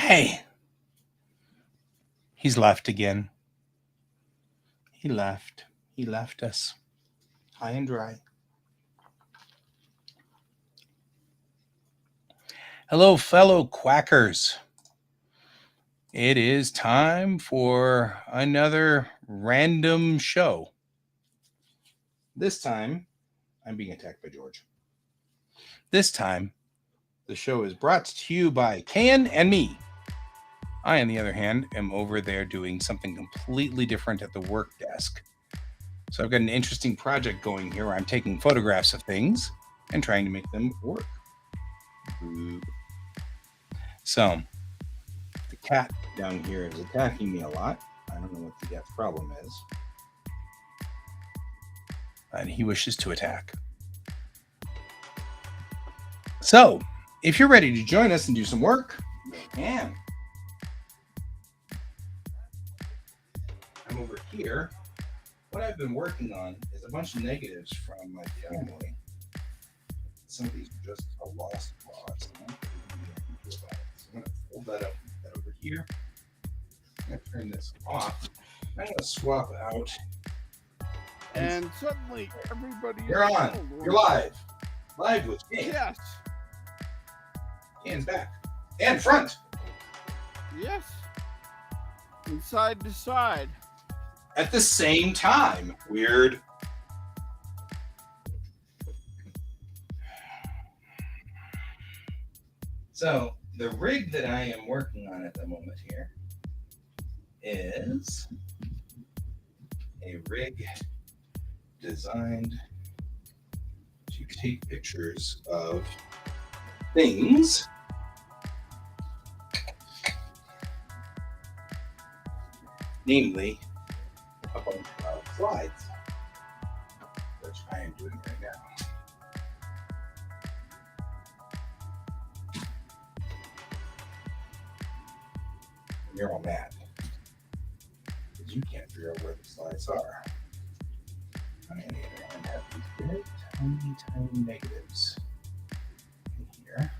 Hi. He's left again. He left. He left us high and dry. Hello, fellow quackers. It is time for another random show. This time, I'm being attacked by George. This time, the show is brought to you by Ken and me. I, on the other hand, am over there doing something completely different at the work desk. So I've got an interesting project going here where I'm taking photographs of things and trying to make them work. So the cat down here is attacking me a lot. I don't know what the cat's problem is. And he wishes to attack. So, if you're ready to join us and do some work, you can. I'm over here. What I've been working on is a bunch of negatives from my family. Some of these are just a lost cause. So I'm going to fold that up, put that over here. I'm going to turn this off. I'm going to swap out. And suddenly, everybody... You're on. You're live. Live with Ken. Yes. Ken's back. And front. Yes. And side to side. At the same time. Weird. So, the rig that I am working on at the moment here is a rig designed to take pictures of things namely a bunch of slides, which I am doing right now. And you're all mad because you can't figure out where the slides are. On the other hand, I have these very tiny negatives in here.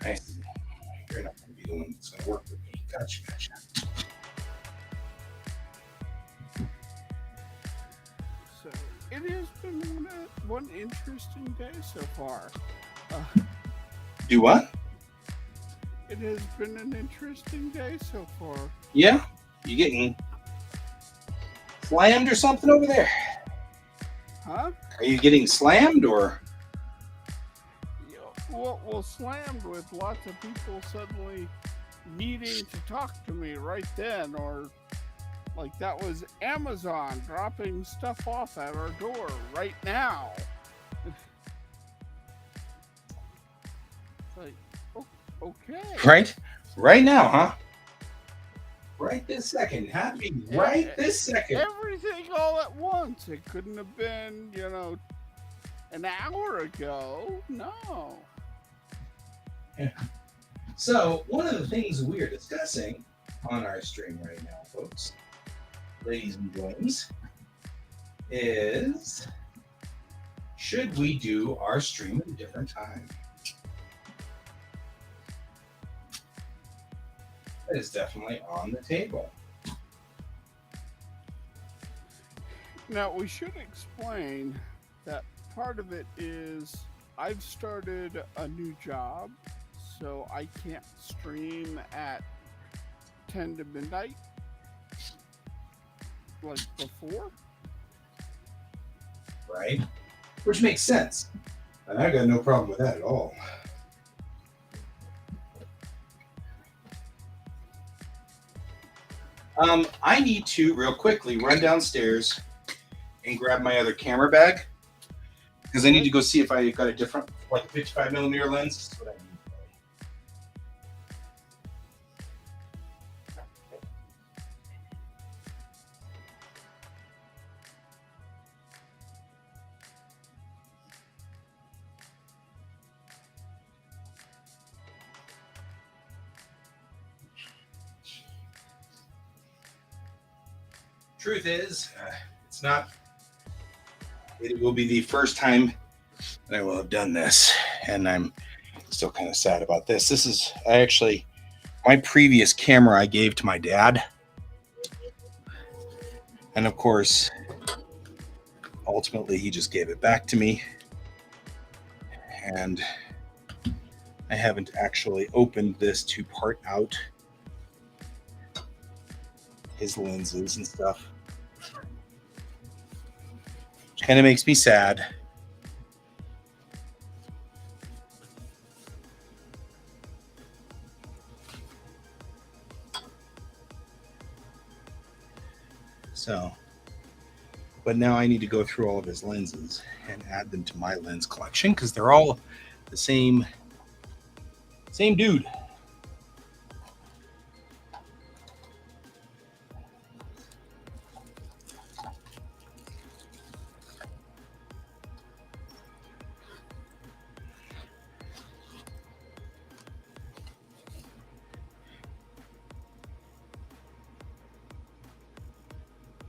I see. You're not going to be the one that's going to work with me. Gotcha. So, it has been one interesting day so far. Do what? It has been an interesting day so far. Yeah? You getting slammed or something over there? Huh? Are you getting slammed or? Well, slammed with lots of people suddenly needing to talk to me right then, or like that was Amazon dropping stuff off at our door right now. Like, okay. Right now, huh? Right this second. Happy right this second. Everything all at once. It couldn't have been, an hour ago. No. Yeah. So, one of the things we are discussing on our stream right now, folks, ladies and gentlemen, is should we do our stream at a different time? That is definitely on the table. Now, we should explain that part of it is I've started a new job, so I can't stream at 10 to midnight like before. Right? Which makes sense. And I got no problem with that at all. I need to real quickly run downstairs and grab my other camera bag because I need to go see if I got a different, like a 55mm lens. That's what I need. Truth is, it's not. It will be the first time that I will have done this, and I'm still kind of sad about this. This is actually my previous camera I gave to my dad, and of course, ultimately he just gave it back to me, and I haven't actually opened this to part out his lenses and stuff. Which kind of makes me sad. So, but now I need to go through all of his lenses and add them to my lens collection because they're all the same dude.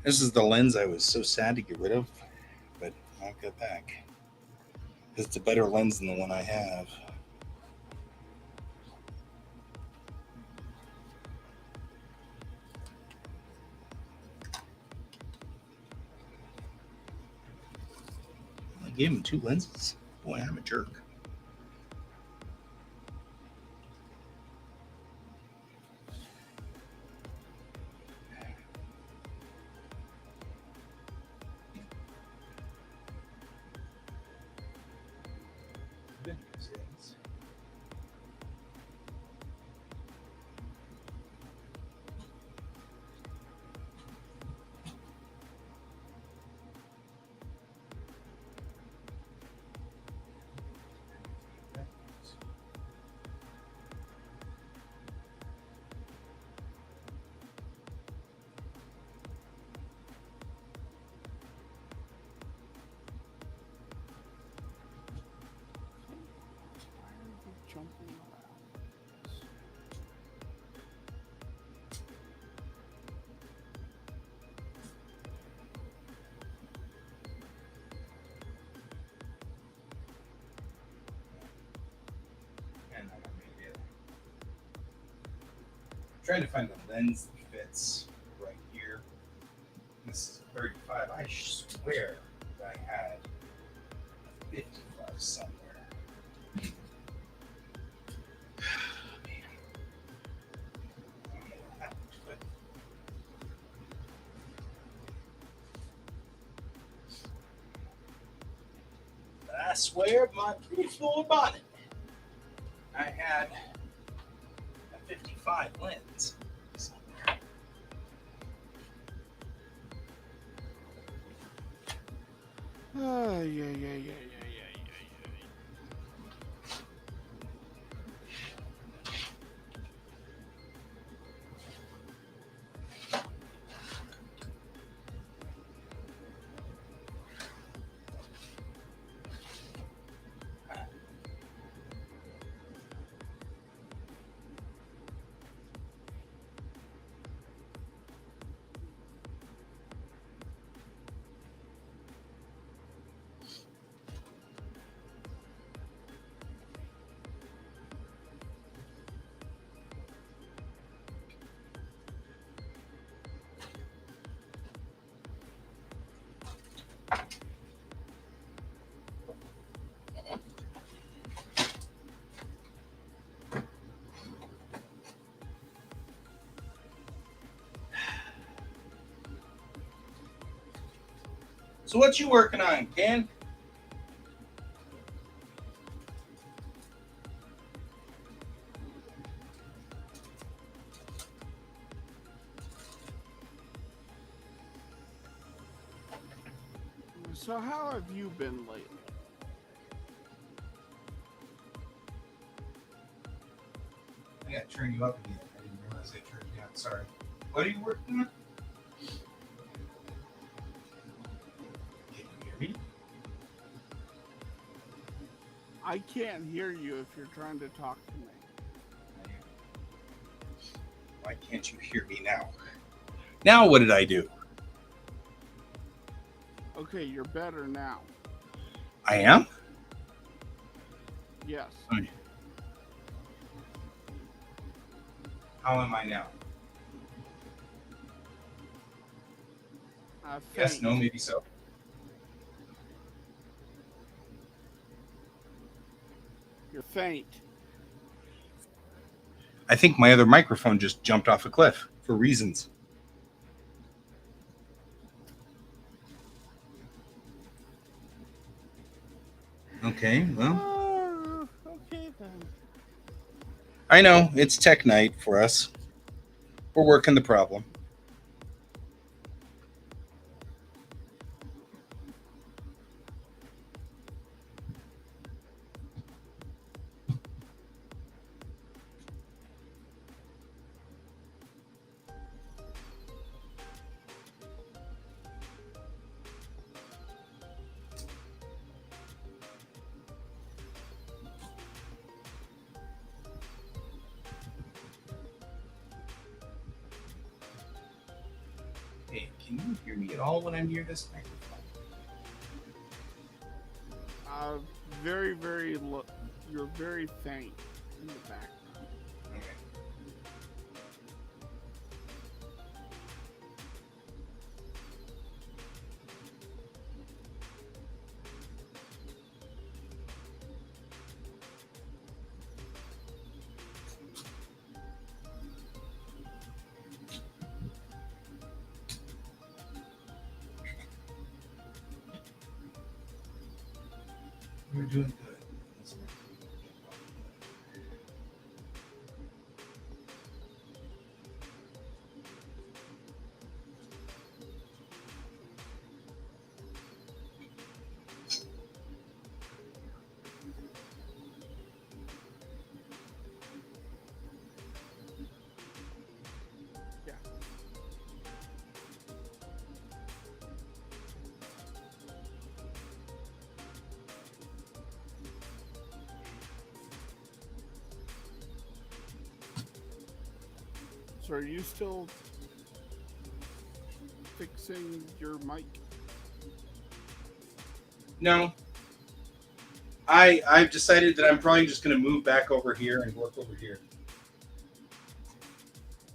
This is the lens I was so sad to get rid of, but I'll get back. It's a better lens than the one I have. I gave him 2 lenses. Boy, I'm a jerk. Jumping around. And I'm trying to find the lens that fits right here. This is a 35. I swear that I had a 55 somewhere. I swear my pretty full bonnet, I had a 55 lens. Yeah. So what you working on, Ken? So how have you been lately? I got to turn you up again. I didn't realize I turned you down. Sorry. What are you working on? Can you hear me? I can't hear you if you're trying to talk to me. Why can't you hear me now? Now what did I do? Okay, you're better now. I am? Yes. Okay. How am I now? Yes, Faint. no, maybe so. You're faint. I think my other microphone just jumped off a cliff for reasons. Okay, well. Okay then. I know, it's tech night for us. We're working the problem. Hey, can you hear me at all when I'm near this microphone? Very, very low. You're very faint in the background. Okay. We're doing good. Yeah. So are you still fixing your mic? No. I've decided that I'm probably just going to move back over here and work over here.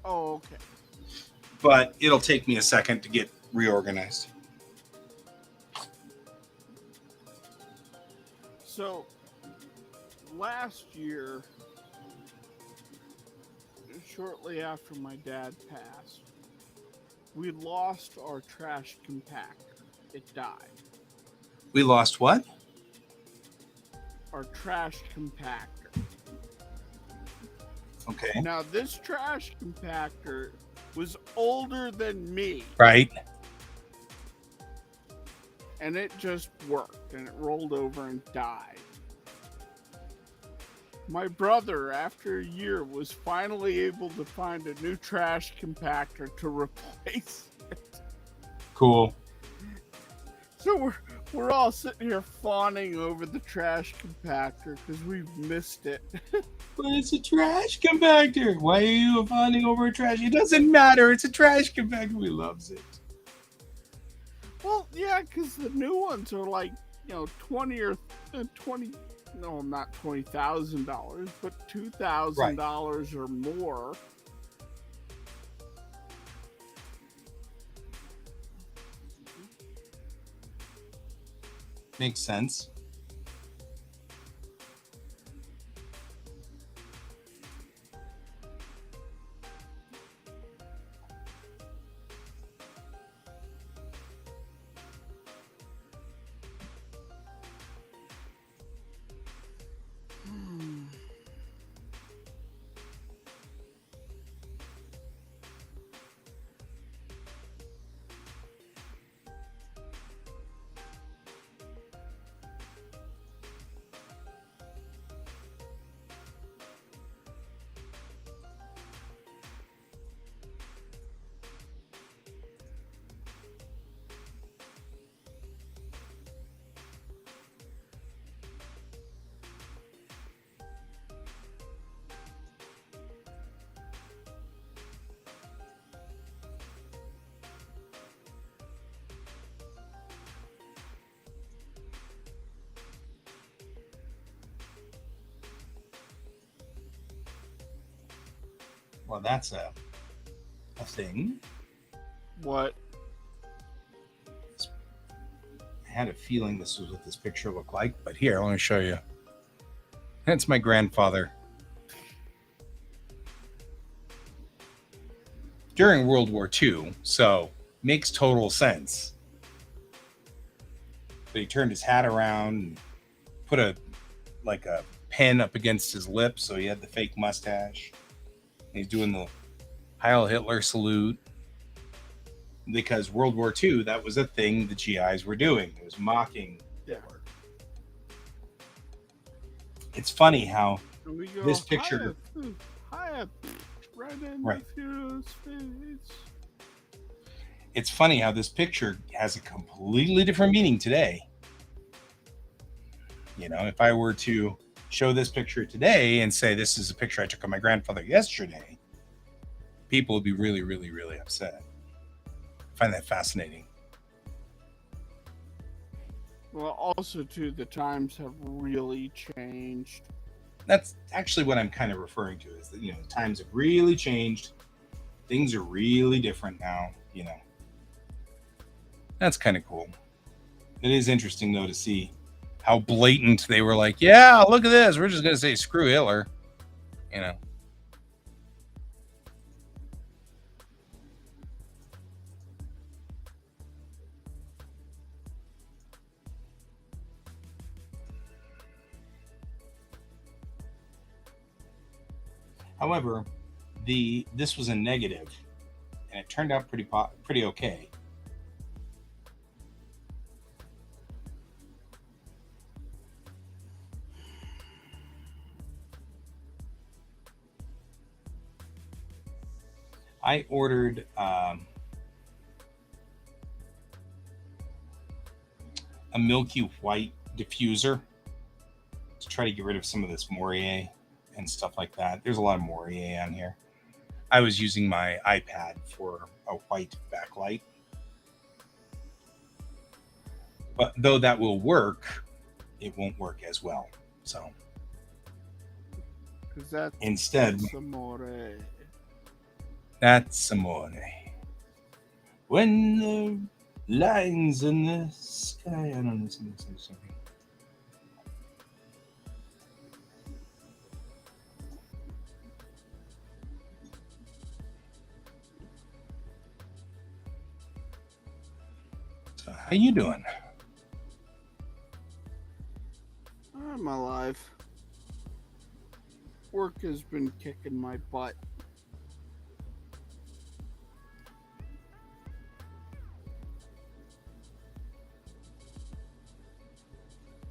Oh, okay. But it'll take me a second to get reorganized. So last year, shortly after my dad passed, we lost our trash compactor. It died. We lost what? Our trash compactor. Okay. Now, this trash compactor was older than me. Right. And it just worked, and it rolled over and died. My brother, after a year, was finally able to find a new trash compactor to replace it. Cool. So we're all sitting here fawning over the trash compactor because we've missed it. But it's a trash compactor. Why are you fawning over a trash? It doesn't matter. It's a trash compactor. We loves it. Well, yeah, because the new ones are like, 20 or 20. No, not $20,000, but $2,000 or more. Makes sense. Well, that's a thing. What? I had a feeling this was what this picture looked like, but here, let me show you. That's my grandfather. During World War II, so makes total sense. But he turned his hat around and put a pen up against his lips, so he had the fake mustache. And he's doing the Heil Hitler salute. Because World War II, that was a thing the GIs were doing. It was mocking Hitler. It's funny how this picture... Right in the Fuhrer's face. It's funny how this picture has a completely different meaning today. You know, if I were to show this picture today and say this is a picture I took of my grandfather yesterday, people would be really, really, really upset. I find that fascinating. Well, also, too, the times have really changed. That's actually what I'm kind of referring to, is that, you know, times have really changed. Things are really different now, you know. That's kind of cool. It is interesting, though, to see how blatant they were like, yeah, look at this. We're just going to say screw Hitler, you know. However, this was a negative, and it turned out pretty okay. I ordered a milky white diffuser to try to get rid of some of this Morier and stuff like that. There's a lot of Morier on here. I was using my iPad for a white backlight. But though that will work, it won't work as well. So instead, that's amore. When the lines in the sky, I don't know, something. So how you doing? I'm alive. Work has been kicking my butt.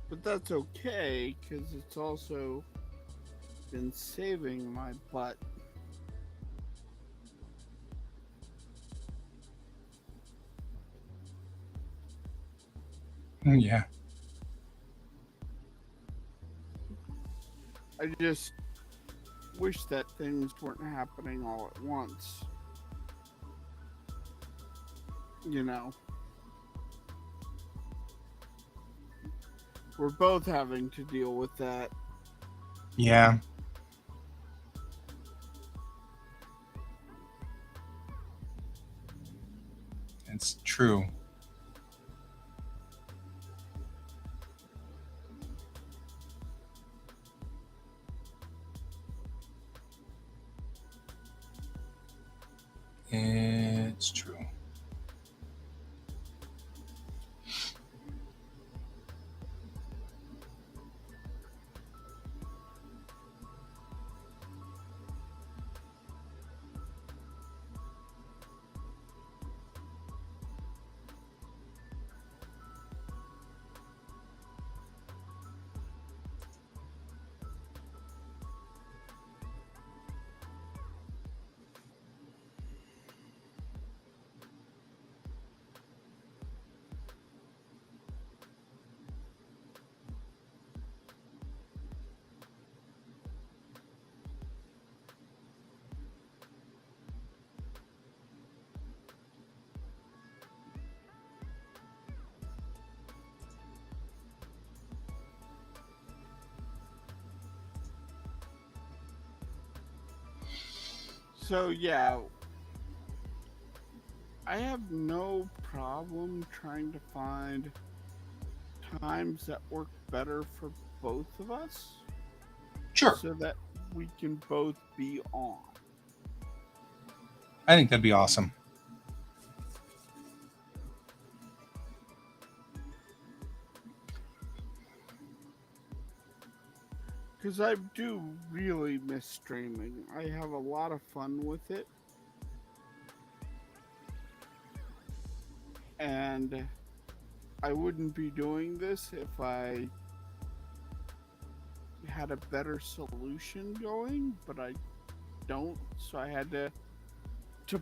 But that's okay, because it's also been saving my butt. Yeah. I just wish that things weren't happening all at once. You know. We're both having to deal with that. Yeah. It's true. It's true. So yeah, I have no problem trying to find times that work better for both of us Sure. so that we can both be on. I think that'd be awesome. Because I do really miss streaming. I have a lot of fun with it. And I wouldn't be doing this if I had a better solution going, but I don't. So I had to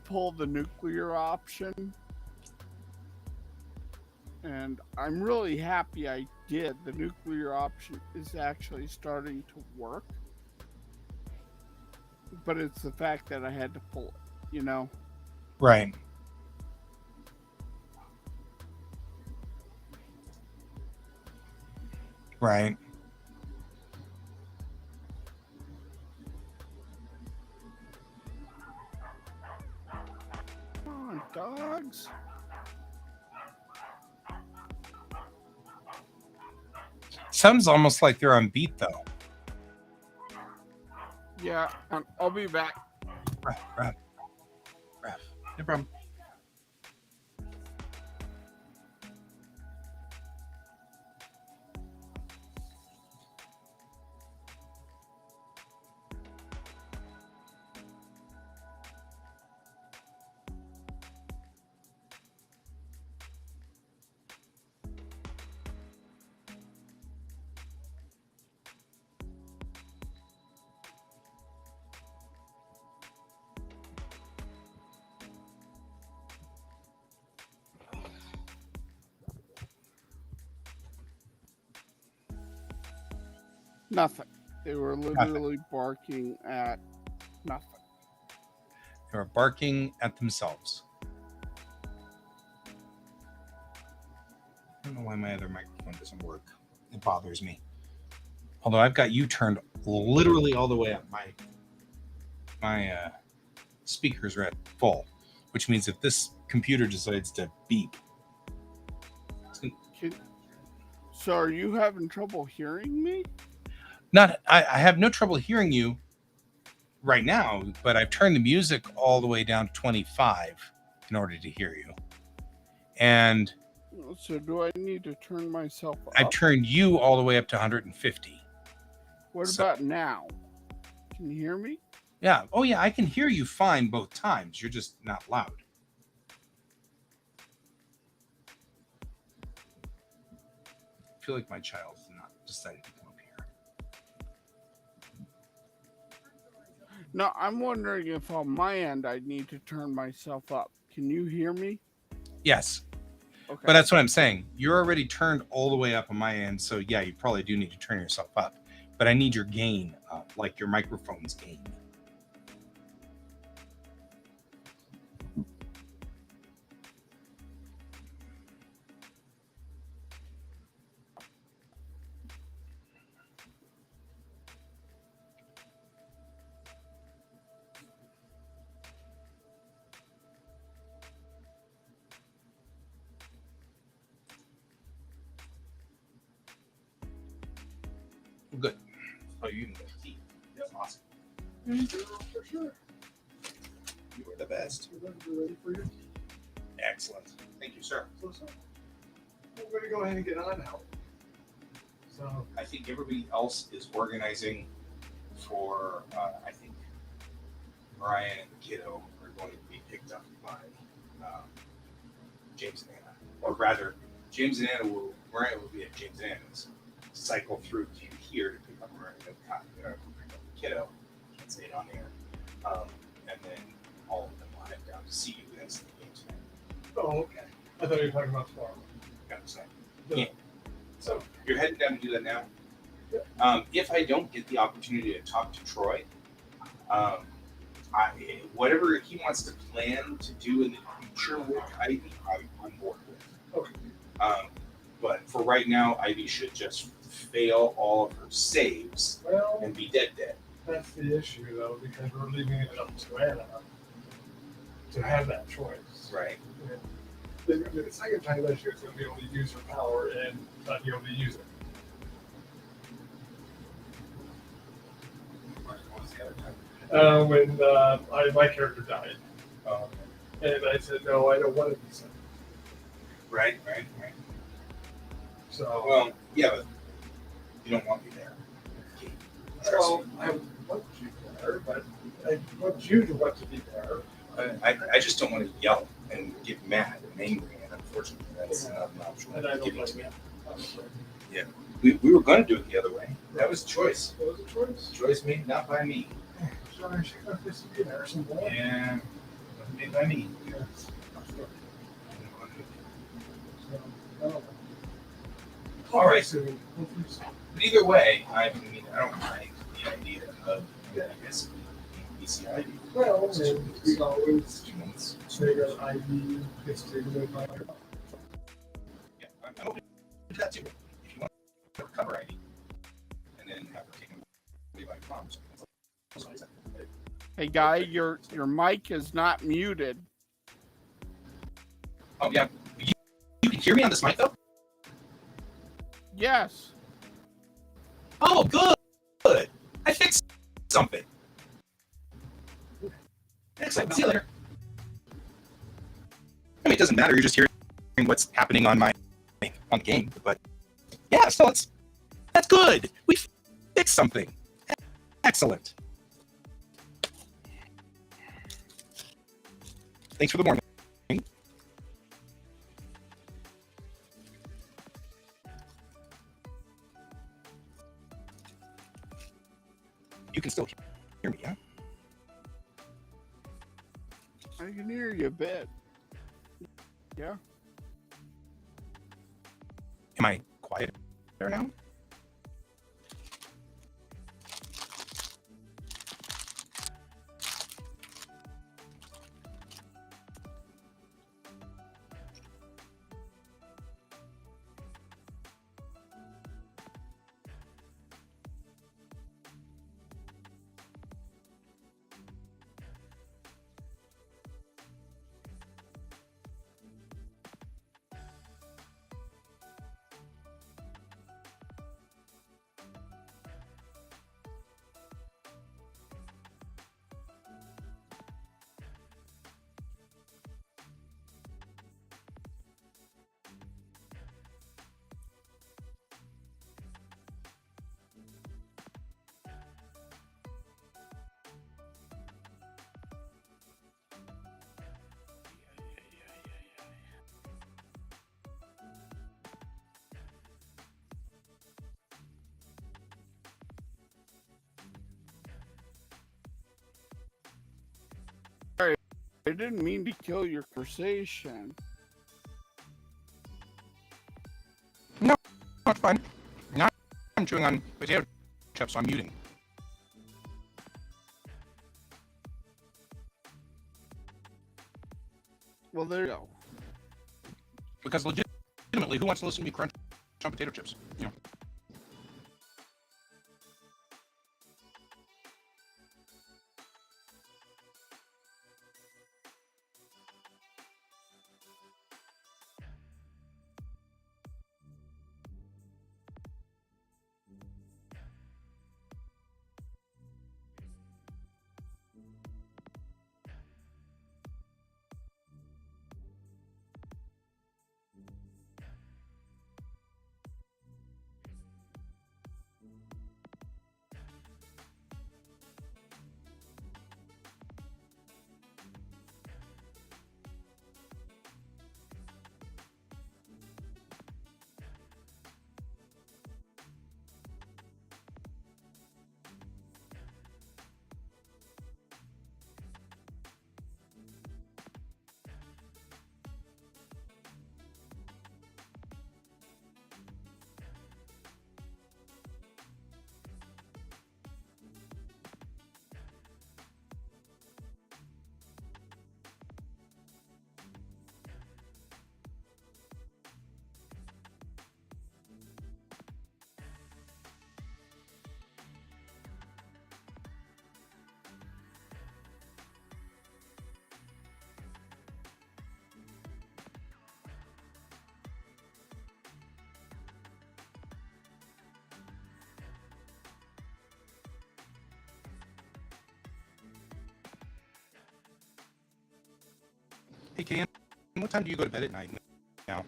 pull the nuclear option. And I'm really happy I did. The nuclear option is actually starting to work. But it's the fact that I had to pull it, you know? Right. Right. Come on, dogs. Sounds almost like they're on beat though. Yeah, I'll be back. Ref. No problem. Nothing. They were literally barking at nothing. They were barking at themselves. I don't know why my other microphone doesn't work. It bothers me. Although I've got you turned literally all the way up. My speakers are at full, which means if this computer decides to beep, So are you having trouble hearing me? I have no trouble hearing you right now, but I've turned the music all the way down to 25 in order to hear you. And So do I need to turn myself up? I've turned you all the way up to 150. What about now? Can you hear me? Yeah. Oh, yeah. I can hear you fine both times. You're just not loud. I feel like my child's not decided to come up here. No, I'm wondering if on my end I need to turn myself up. Can you hear me? Yes. Okay. But that's what I'm saying. You're already turned all the way up on my end. So, yeah, you probably do need to turn yourself up. But I need your gain up, like your microphone's gain. Good. Oh, you can go tea. That's awesome. For sure. You are the best. You're ready for your tea. Excellent. Thank you, sir. So, we're going to go ahead and get on now. So, I think everybody else is organizing for, I think Brian and the kiddo are going to be picked up by James and Anna. Or rather, James and Anna Mariah will be at James and Anna's, cycle through to here to pick up Mariah and pick up the kiddo. Can't say it on air. And then all of them will head down to see you guys at the games tonight. oh, okay. I thought you were talking about tomorrow. Got to say. No. Yeah. So you're heading down to do that now? If I don't get the opportunity to talk to Troy, whatever he wants to plan to do in the future with Ivy, I'm on board with. Okay. But for right now, Ivy should just fail all of her saves Well, and be dead. That's the issue, though, because we're leaving it up to Anna to have that choice. Right. The second time that she's going to be able to use her power and not be able to use it. What was the other time? When my character died. Oh, And I said, no, I don't want to be sent. right. So, Well, yeah, but you don't want me there. well, I want you there, but I want you to want to be there. I just don't want to yell and get mad and angry, and unfortunately, that's not an option. And I don't given to like me. that. We were going to do it the other way. That was a choice. It was a choice. Choice made not by me. Sorry, she's not supposed to be there somewhere. Yeah, made by me. Yes. So, All right. soon. But either way, I don't mind the idea of this BCI. Well, and we always 2 months. say that ID gets taken with my Yeah, I'm open to that too. If you want to recover ID and then have her taken away by promise. Hey, guy, your mic is not muted. Oh yeah, you can hear me on this mic though. Yes. Oh, good. I fixed something. Excellent. See you later. I mean, it doesn't matter. You're just hearing what's happening on the game. But yeah, so that's good. We fixed something. Excellent. Thanks for the warning. You can still hear me, yeah? I can hear you a bit. Yeah. Am I quiet there now? I didn't mean to kill your conversation. No, it's fine. Now I'm chewing on potato chips, so I'm muting. Well, there you go. Because legitimately, who wants to listen to me crunch on potato chips? You know. Hey, Ken, what time do you go to bed at night now?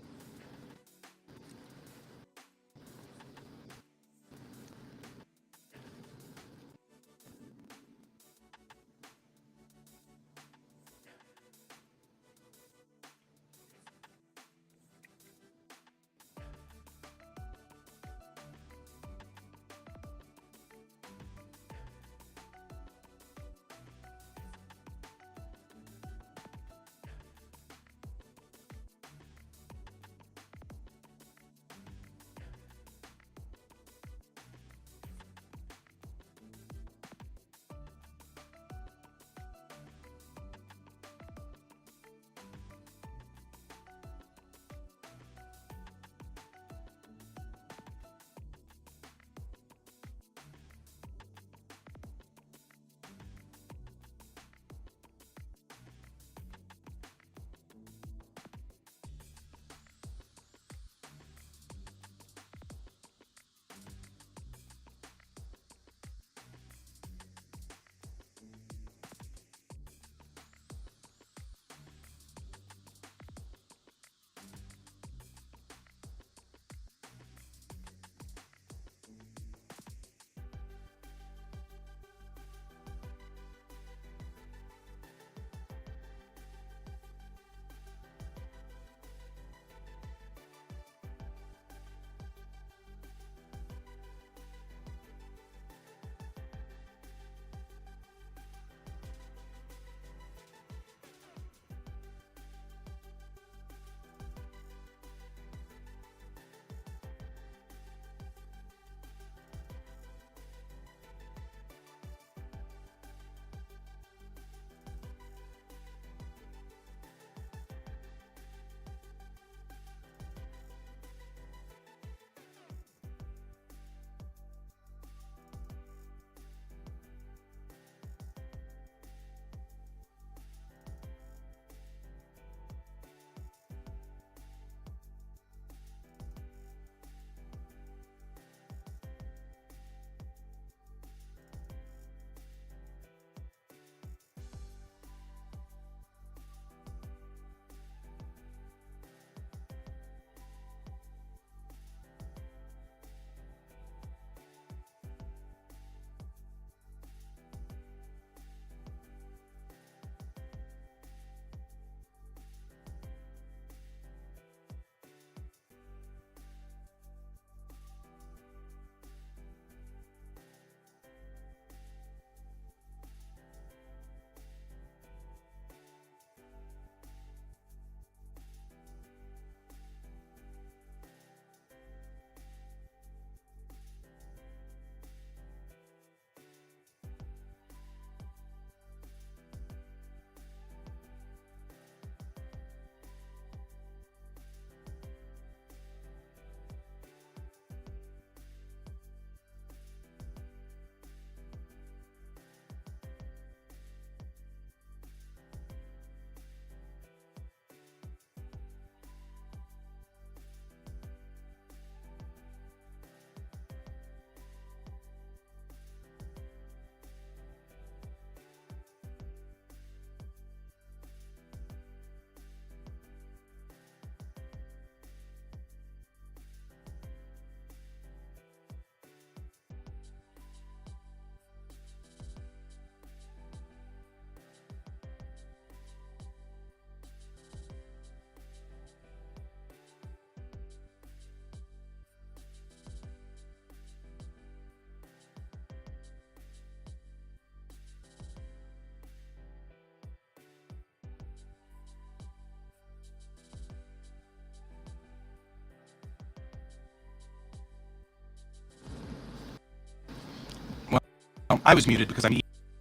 Well, I was muted because I'm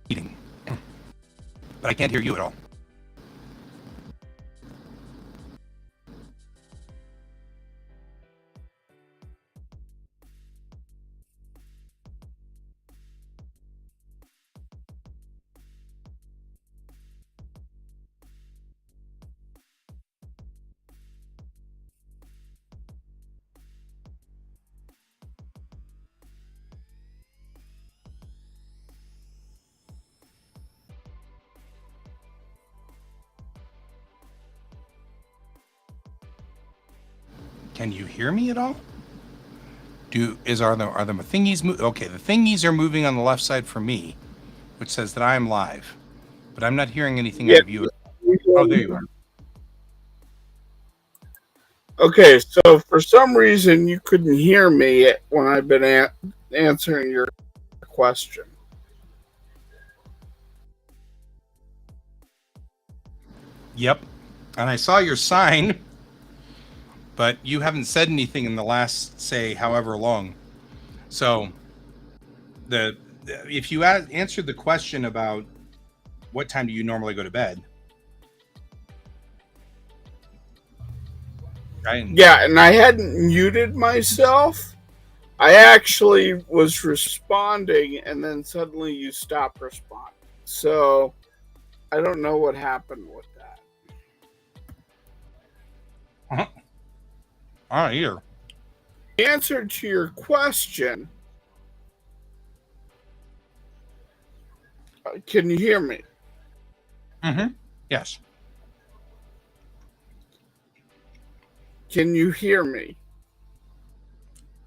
eating, but I can't hear you at all. Can you hear me at all? Are the thingies okay? The thingies are moving on the left side for me, which says that I am live, but I'm not hearing anything out of you. Oh, there you are. Okay, so for some reason you couldn't hear me when I've been answering your question. Yep, and I saw your sign, but you haven't said anything in the last, say, however long. So, if you answered the question about what time do you normally go to bed, right? Yeah, and I hadn't muted myself. I actually was responding, and then suddenly you stopped responding. So I don't know what happened with that. I don't either. The answer to your question, can you hear me? Mm-hmm. Yes. Can you hear me?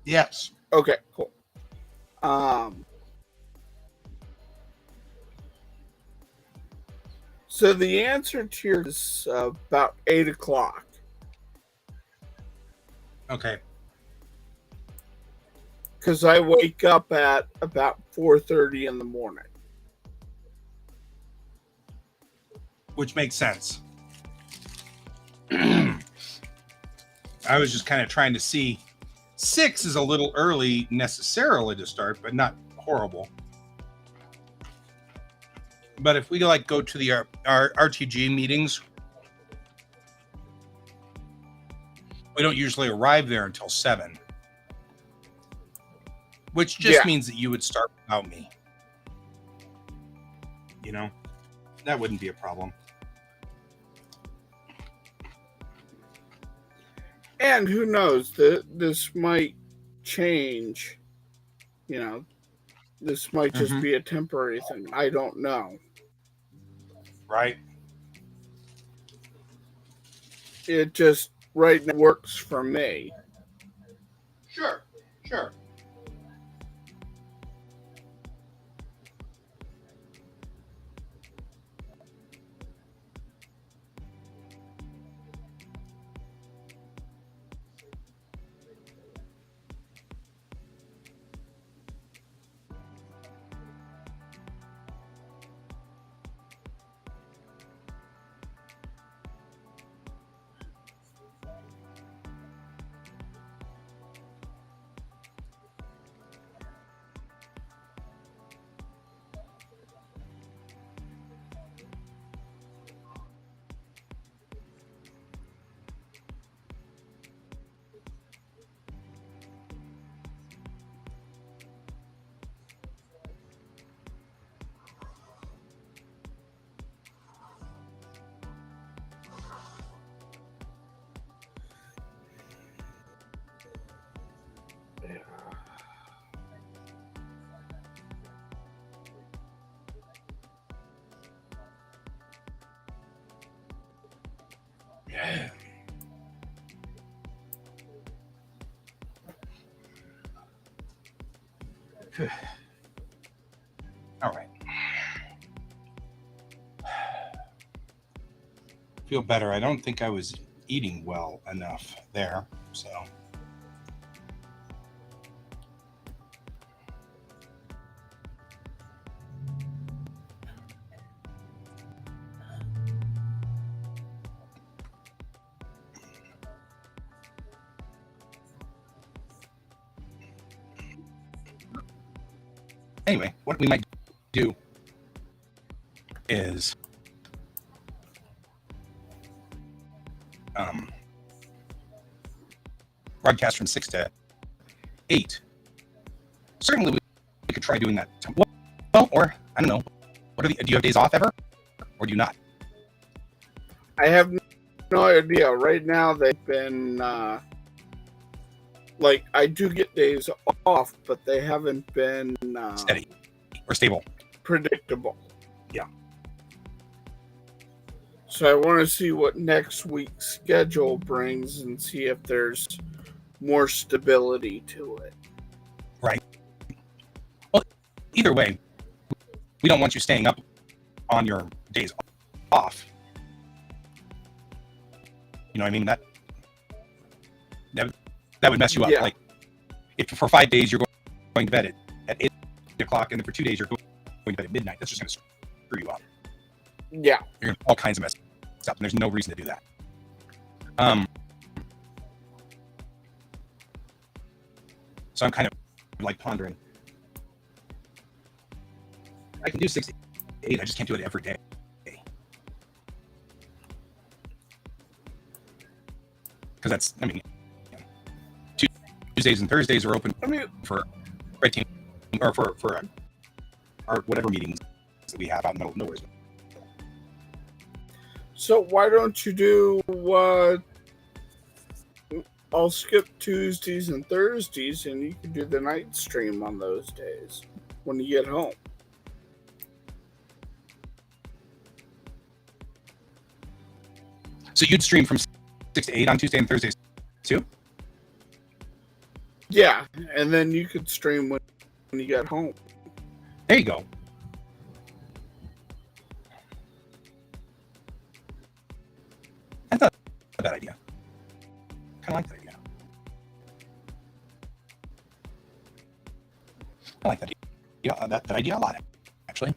Yes. Okay, cool. So the answer to your is about 8 o'clock. Okay. Because I wake up at about 4:30 in the morning. Which makes sense. I was just kind of trying to see. 6 is a little early necessarily to start, but not horrible. But if we like go to the our RTG meetings, we don't usually arrive there until 7, which just means that you would start without me. You know, that wouldn't be a problem. And who knows, this might change. You know, this might just be a temporary thing. I don't know. Right. It just right now works for me. Sure. Yeah. All right. Feel better. I don't think I was eating well enough there, so. Anyway, what we might do is broadcast from 6 to 8. Certainly, we could try doing that. Well, or I don't know. Do you have days off ever, or do you not? I have no idea. Right now, they've been like I do get days off, but they haven't been Steady or stable, predictable. Yeah. So I want to see what next week's schedule brings and see if there's more stability to it. Right. Well, either way, we don't want you staying up on your days off. You know what I mean? That would mess you up. Yeah. Like, if for 5 days you're going to bed at 8 o'clock, and then for 2 days you're going to bed at midnight, that's just going to screw you up. Yeah. You're going to all kinds of mess up, and there's no reason to do that. So I'm kind of like pondering. I can do 6 to 8. I just can't do it every day. Because that's, I mean, Tuesdays and Thursdays are open for red team or for our whatever meetings that we have out in the middle of nowhere. So why don't you do I'll skip Tuesdays and Thursdays, and you can do the night stream on those days when you get home. So you'd stream from 6 to 8 on Tuesday and Thursdays too? Yeah, and then you could stream when you get home. There you go. That's not a bad idea. Kind of like that idea. I like that idea. That idea a lot, actually.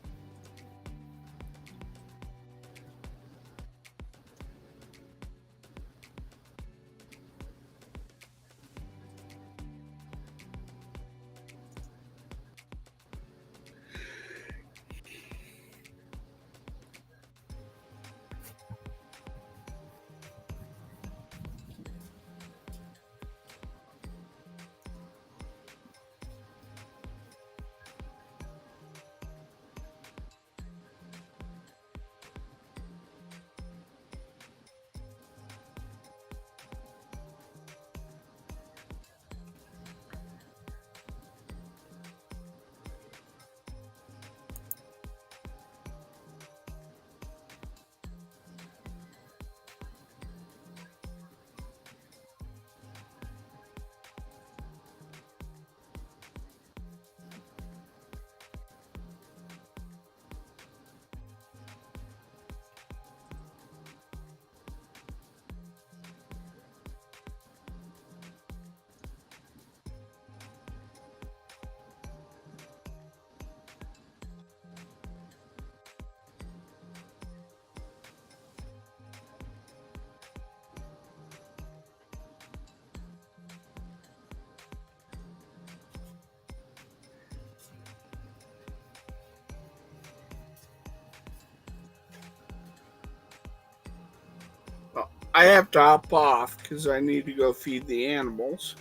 I have to hop off because I need to go feed the animals.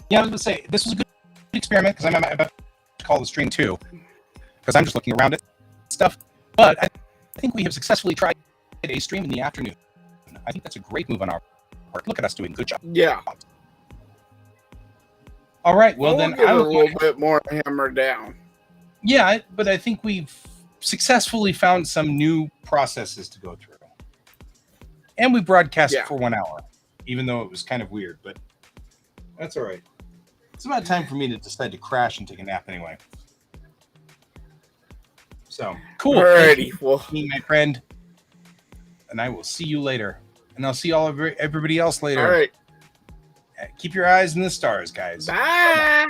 Yeah, I was going to say, this was a good experiment because I'm about to call the stream too, because I'm just looking around at stuff. But I think we have successfully tried a stream in the afternoon. I think that's a great move on our part. Look at us doing a good job. Yeah. All right, well we'll then get a little bit more hammered down. Yeah, but I think we've successfully found some new processes to go through. And we broadcast for 1 hour, even though it was kind of weird, but that's all right. It's about time for me to decide to crash and take a nap anyway. So, cool. Alrighty, well, me, my friend, and I will see you later. And I'll see everybody else later. All right. Keep your eyes in the stars, guys. Bye.